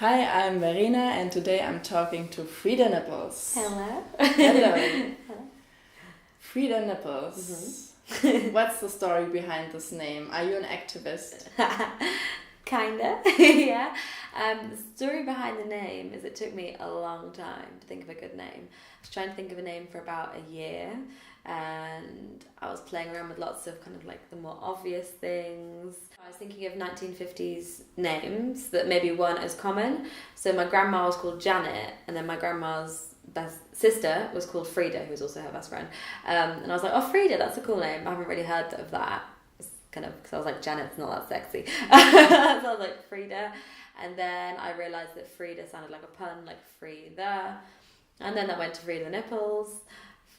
Hi, I'm Verena and today I'm talking to Freida Nipples. Hello. Hello. Freida Nipples. What's the story behind this name? Are you an activist? Kinda, yeah. The story behind the name is it took me a long time to think of a good name. I was trying to think of a name for about a year, and I was playing around with lots of kind of like the more obvious things. I was thinking of 1950s names that maybe weren't as common. So my grandma was called Janet, and then my grandma's best sister was called Freida, who was also her best friend. And I was like, oh, Freida, that's a cool name. I haven't really heard of that. Kind of, because I was like, Janet's not that sexy. So I was like, Freida. And then I realised that Freida sounded like a pun, like Freida. And then that went to Freida Nipples.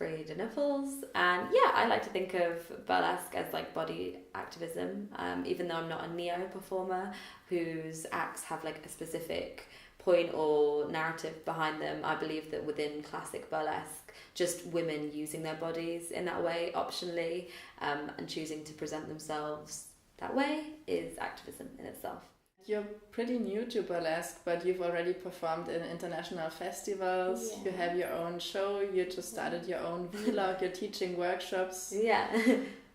Freida Nipples. And yeah, I like to think of burlesque as like body activism, even though I'm not a neo-performer whose acts have like a specific point or narrative behind them. I believe that within classic burlesque, just women using their bodies in that way optionally, and choosing to present themselves that way is activism in itself. You're pretty new to burlesque, but you've already performed in international festivals. Yeah. You have your own show. You just started your own vlog. You're teaching workshops. Yeah.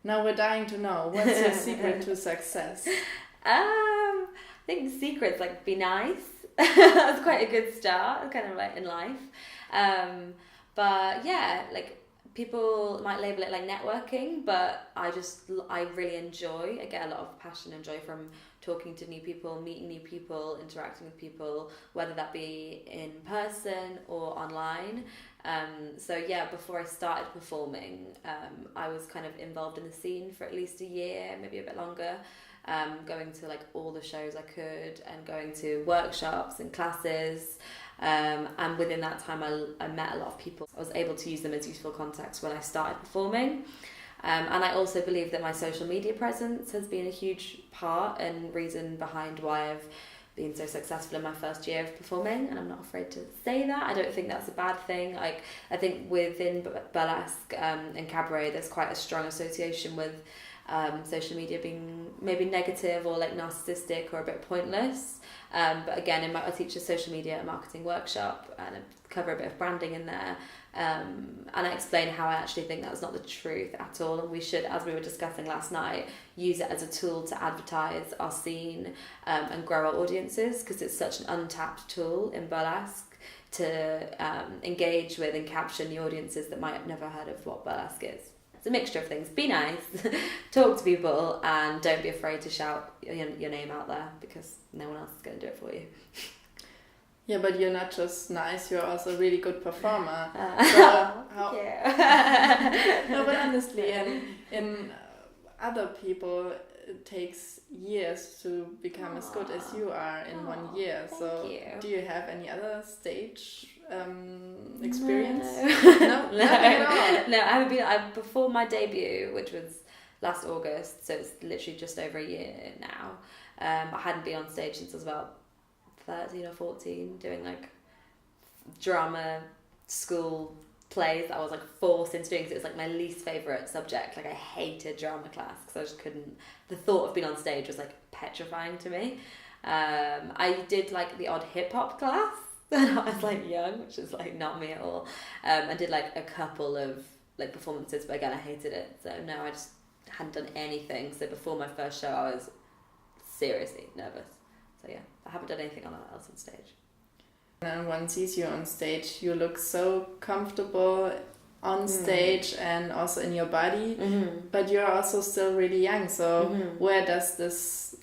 Now we're dying to know, what's your secret to success? I think the secret's like be nice. That's quite a good start, kind of like in life. But yeah, like people might label it like networking, but I really enjoy. I get a lot of passion and joy from talking to new people, meeting new people, interacting with people, whether that be in person or online. So yeah, before I started performing, I was kind of involved in the scene for at least a year, maybe a bit longer. Going to like all the shows I could and going to workshops and classes, and within that time I met a lot of people. I was able to use them as useful contacts when I started performing, and I also believe that my social media presence has been a huge part and reason behind why I've been so successful in my first year of performing, and I'm not afraid to say that. I don't think that's a bad thing. Like, I think within burlesque and cabaret there's quite a strong association with social media being maybe negative or like narcissistic or a bit pointless, but again, I teach a social media marketing workshop and I cover a bit of branding in there, and I explain how I actually think that's not the truth at all, and we should, as we were discussing last night, use it as a tool to advertise our scene, and grow our audiences, because it's such an untapped tool in burlesque to engage with and capture new audiences that might have never heard of what burlesque is. It's a mixture of things. Be nice, talk to people, and don't be afraid to shout your name out there, because no one else is going to do it for you. Yeah, but you're not just nice, you're also a really good performer. No, but honestly, in other people, it takes years to become as good as you are in 1 year. So do you have any other stage experience? No, nothing at all. No, I performed my debut, which was last August, so it's literally just over a year now. I hadn't been on stage since I was about 13 or 14, doing like drama school plays that I was like forced into doing, because it was like my least favourite subject. Like, I hated drama class because I just couldn't, the thought of being on stage was like petrifying to me. I did like the odd hip-hop class when I was like young, which is like not me at all. I did like a couple of like performances, but again I hated it, so no, I just hadn't done anything. So before my first show I was seriously nervous. So yeah, I haven't done anything else on stage. And one sees you on stage, you look so comfortable on stage and also in your body, but you're also still really young. So where does this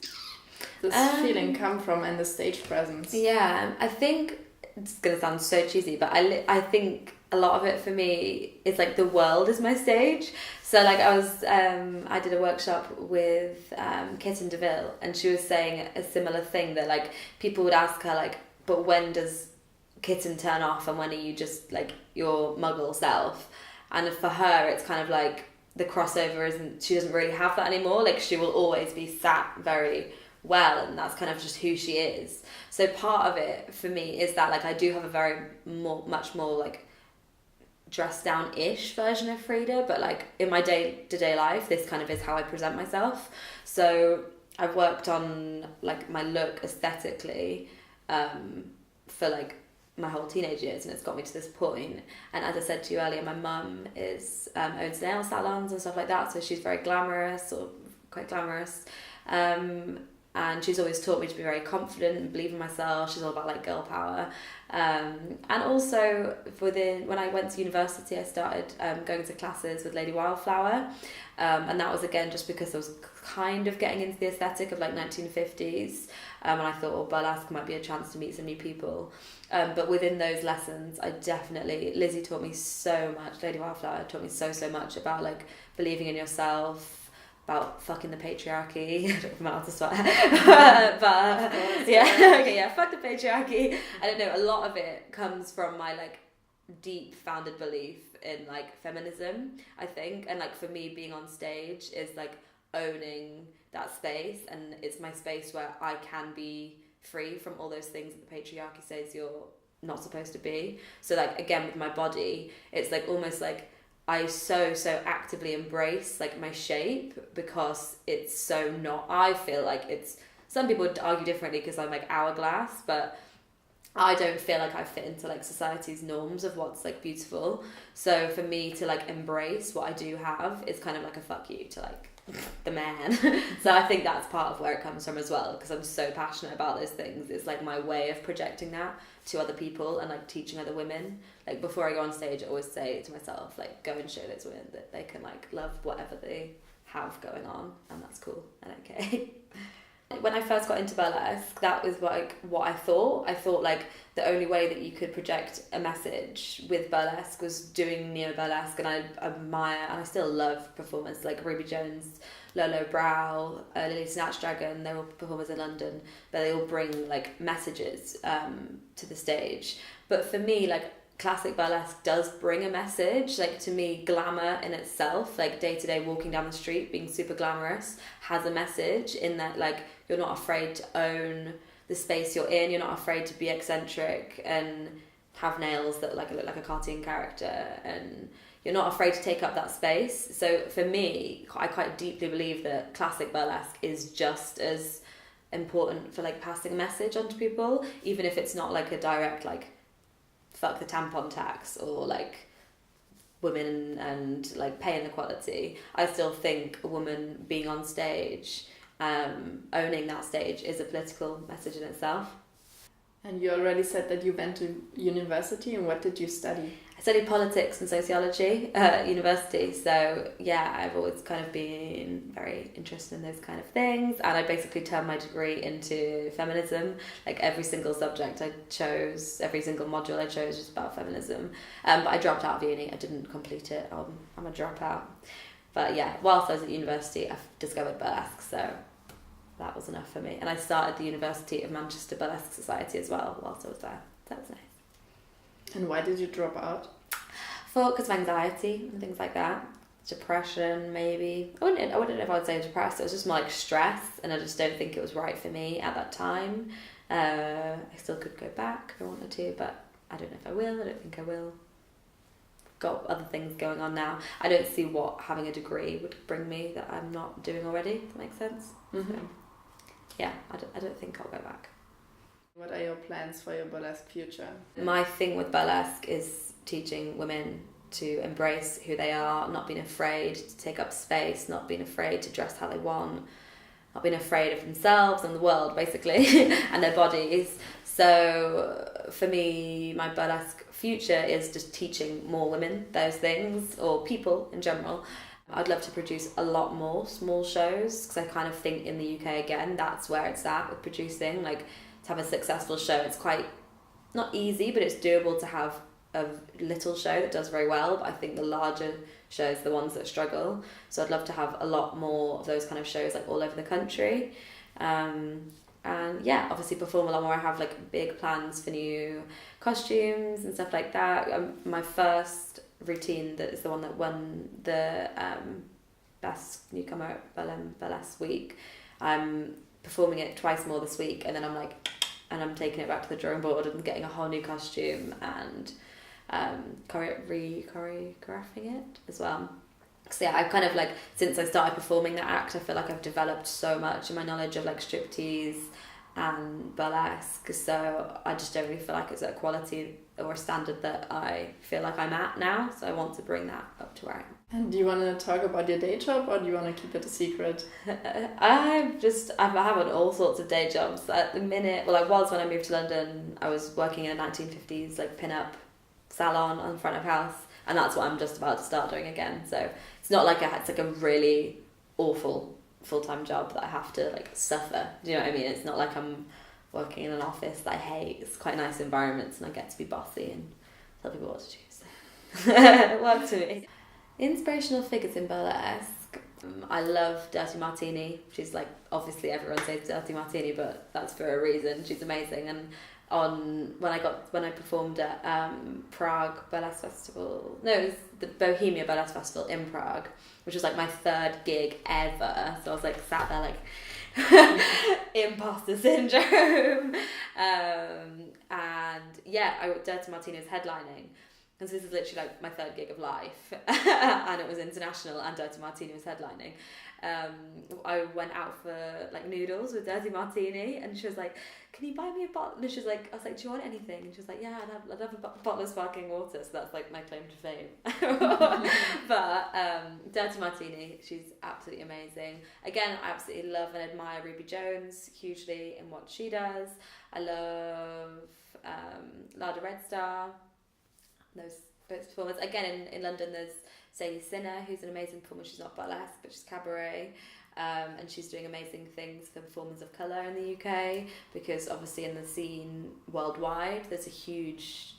feeling come from, and the stage presence? Yeah, I think it's gonna sound so cheesy, but I think a lot of it for me is like the world is my stage. So like I did a workshop with Kitten DeVille, and she was saying a similar thing, that like people would ask her like, but when does Kitten turn off, and when are you just like your muggle self? And for her it's kind of like the crossover she doesn't really have that anymore. Like, she will always be sat very well, and that's kind of just who she is. So part of it for me is that like I do have a much more like dressed down-ish version of Freida, but like in my day-to-day life this kind of is how I present myself. So I've worked on like my look aesthetically, for like my whole teenage years, and it's got me to this point. And as I said to you earlier, my mum owns nail salons and stuff like that, so she's very glamorous, or quite glamorous, and she's always taught me to be very confident and believe in myself. She's all about like girl power, and also when I went to university, I started going to classes with Lady Wildflower, and that was again just because I was kind of getting into the aesthetic of like 1950s, and I thought, oh, burlesque might be a chance to meet some new people. But within those lessons, Lizzie taught me so much, Lady Wildflower taught me so much about like believing in yourself, about fucking the patriarchy. I don't know if I'm allowed to swear. But yeah, okay, yeah, fuck the patriarchy. I don't know, a lot of it comes from my like deep founded belief in like feminism, I think. And like for me, being on stage is like owning that space, and it's my space where I can be free from all those things that the patriarchy says you're not supposed to be. So like again with my body, it's like almost like I so actively embrace like my shape, because it's so not, I feel like it's, some people would argue differently because I'm like hourglass, but I don't feel like I fit into like society's norms of what's like beautiful. So for me to like embrace what I do have is kind of like a fuck you to like the man. So I think that's part of where it comes from as well, because I'm so passionate about those things. It's like my way of projecting that to other people and like teaching other women. Like before I go on stage, I always say to myself, like, go and show those women that they can like love whatever they have going on, and that's cool and okay. When I first got into burlesque, that was like what I thought. I thought like the only way that you could project a message with burlesque was doing neo-burlesque, and I admire and I still love performers like Ruby Jones, Lolo Brow, Lily Snatchdragon. They're all performers in London, but they all bring like messages to the stage. But for me, like classic burlesque does bring a message. Like to me, glamour in itself, like day to day walking down the street being super glamorous, has a message in that like you're not afraid to own the space you're in. You're not afraid to be eccentric and have nails that like look like a cartoon character, and you're not afraid to take up that space. So for me, I quite deeply believe that classic burlesque is just as important for like passing a message on to people, even if it's not like a direct like fuck the tampon tax or like women and like pay inequality. I still think a woman being on stage, owning that stage, is a political message in itself. And you already said that you went to university, and what did you study? I studied politics and sociology at university, so yeah, I've always kind of been very interested in those kind of things, and I basically turned my degree into feminism. Like every single subject I chose, every single module I chose was about feminism, but I dropped out of uni. I didn't complete it. I'm a dropout. But yeah, whilst I was at university, I discovered burlesque, so that was enough for me. And I started the University of Manchester Burlesque Society as well whilst I was there. That was nice. And why did you drop out? Because of anxiety and things like that. Depression, maybe. I wouldn't know if I would say depressed. It was just more like stress, and I just don't think it was right for me at that time. I still could go back if I wanted to, but I don't know if I will. I don't think I will. Got other things going on now. I don't see what having a degree would bring me that I'm not doing already, if that makes sense. Mm-hmm. So, yeah, I don't think I'll go back. What are your plans for your burlesque future? My thing with burlesque is teaching women to embrace who they are, not being afraid to take up space, not being afraid to dress how they want, not being afraid of themselves and the world, basically, and their bodies. So for me, my burlesque future is just teaching more women those things, or people in general. I'd love to produce a lot more small shows, because I kind of think in the UK, again, that's where it's at with producing. Like, to have a successful show, it's quite, not easy, but it's doable to have a little show that does very well. But I think the larger shows are the ones that struggle. So I'd love to have a lot more of those kind of shows like all over the country. And yeah, obviously perform a lot more. I have like big plans for new costumes and stuff like that. My first routine, that is the one that won the best newcomer at Burlesque Week, I'm performing it twice more this week, and then I'm taking it back to the drawing board and getting a whole new costume and choreographing it as well. So yeah, I've kind of like, since I started performing that act, I feel like I've developed so much in my knowledge of like striptease and burlesque, so I just don't really feel like it's at a quality or a standard that I feel like I'm at now, so I want to bring that up to where I am. And do you want to talk about your day job, or do you want to keep it a secret? I have all sorts of day jobs at the minute. Well, I was when I moved to London. I was working in a 1950s like pin-up salon on front of house, and that's what I'm just about to start doing again. So it's not like it's like a really awful full-time job that I have to like suffer. Do you know what I mean? It's not like I'm working in an office that I hate. It's quite nice environments, and I get to be bossy and tell people what to do. So it works for me. Inspirational figures in burlesque. I love Dirty Martini. She's like, obviously everyone says Dirty Martini, but that's for a reason. She's amazing. And when I performed at Prague Burlesque Festival, no, it was the Bohemia Burlesque Festival in Prague, which was like my 3rd gig ever. So I was like sat there like imposter syndrome. And yeah, Dirty Martini was headlining. And so this is literally like my 3rd gig of life. And it was international, and Dirty Martini was headlining. I went out for like noodles with Dirty Martini, and she was like, can you buy me a bottle? And she was like, I was like, do you want anything? And she was like, yeah, I'd have a bottle of sparkling water. So that's like my claim to fame. But Dirty Martini, she's absolutely amazing. Again, I absolutely love and admire Ruby Jones hugely in what she does. I love Lada Red Star. Those performers. Again, in London, there's Sadie Sinner, who's an amazing performer. She's not burlesque, but she's cabaret. And she's doing amazing things for performers of colour in the UK, because obviously in the scene worldwide, there's a huge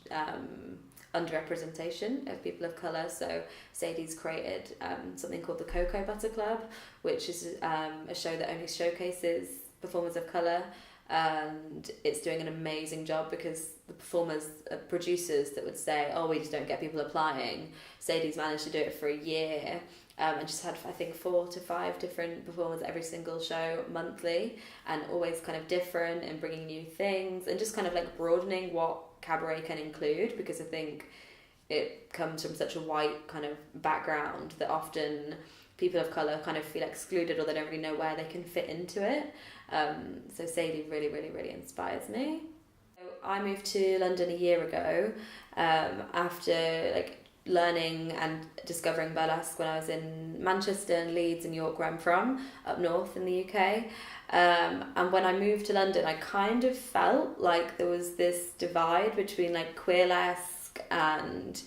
underrepresentation of people of colour. So Sadie's created something called the Cocoa Butter Club, which is a show that only showcases performers of colour. And it's doing an amazing job, because the performers, producers that would say, oh, we just don't get people applying, Sadie's managed to do it for a year, and she's had I think 4 to 5 different performers every single show monthly, and always kind of different and bringing new things and just kind of like broadening what cabaret can include, because I think it comes from such a white kind of background that often people of colour kind of feel excluded, or they don't really know where they can fit into it. So Sadie really, really, really inspires me. So I moved to London a year ago, after like learning and discovering burlesque when I was in Manchester and Leeds and York, where I'm from, up north in the UK. And when I moved to London, I kind of felt like there was this divide between like queerlesque and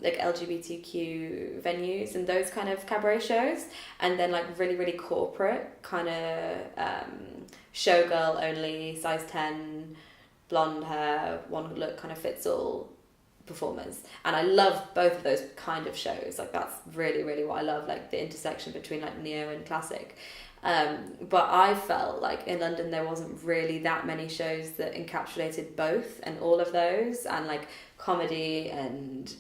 like LGBTQ venues and those kind of cabaret shows, and then like really, really corporate kind of showgirl only, size 10, blonde hair, one look kind of fits all performers. And I love both of those kind of shows. Like that's really, really what I love, like the intersection between like neo and classic. But I felt like in London there wasn't really that many shows that encapsulated both and all of those, and like comedy and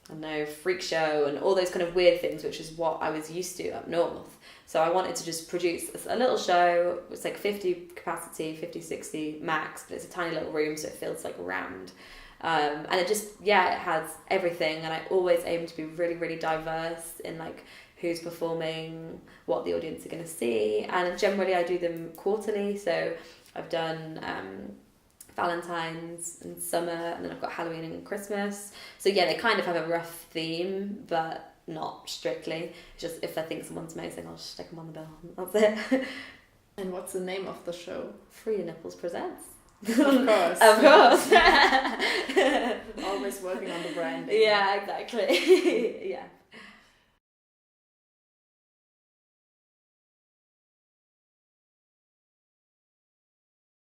I don't know, freak show and all those kind of weird things, which is what I was used to up north. So I wanted to just produce a little show. It's like 50 capacity, 50, 60 max, but it's a tiny little room, so it feels like round. And it just, it has everything. And I always aim to be really, really diverse in like who's performing, what the audience are going to see. And generally I do them quarterly. So I've done Valentine's and summer, and then I've got Halloween and Christmas. So they kind of have a rough theme, but not strictly. It's just if I think someone's amazing, I'll just stick them on the bill. That's it. And what's the name of the show? Freida Nipples presents. Of course. Of course. Always working on the branding. Yeah, exactly. Yeah.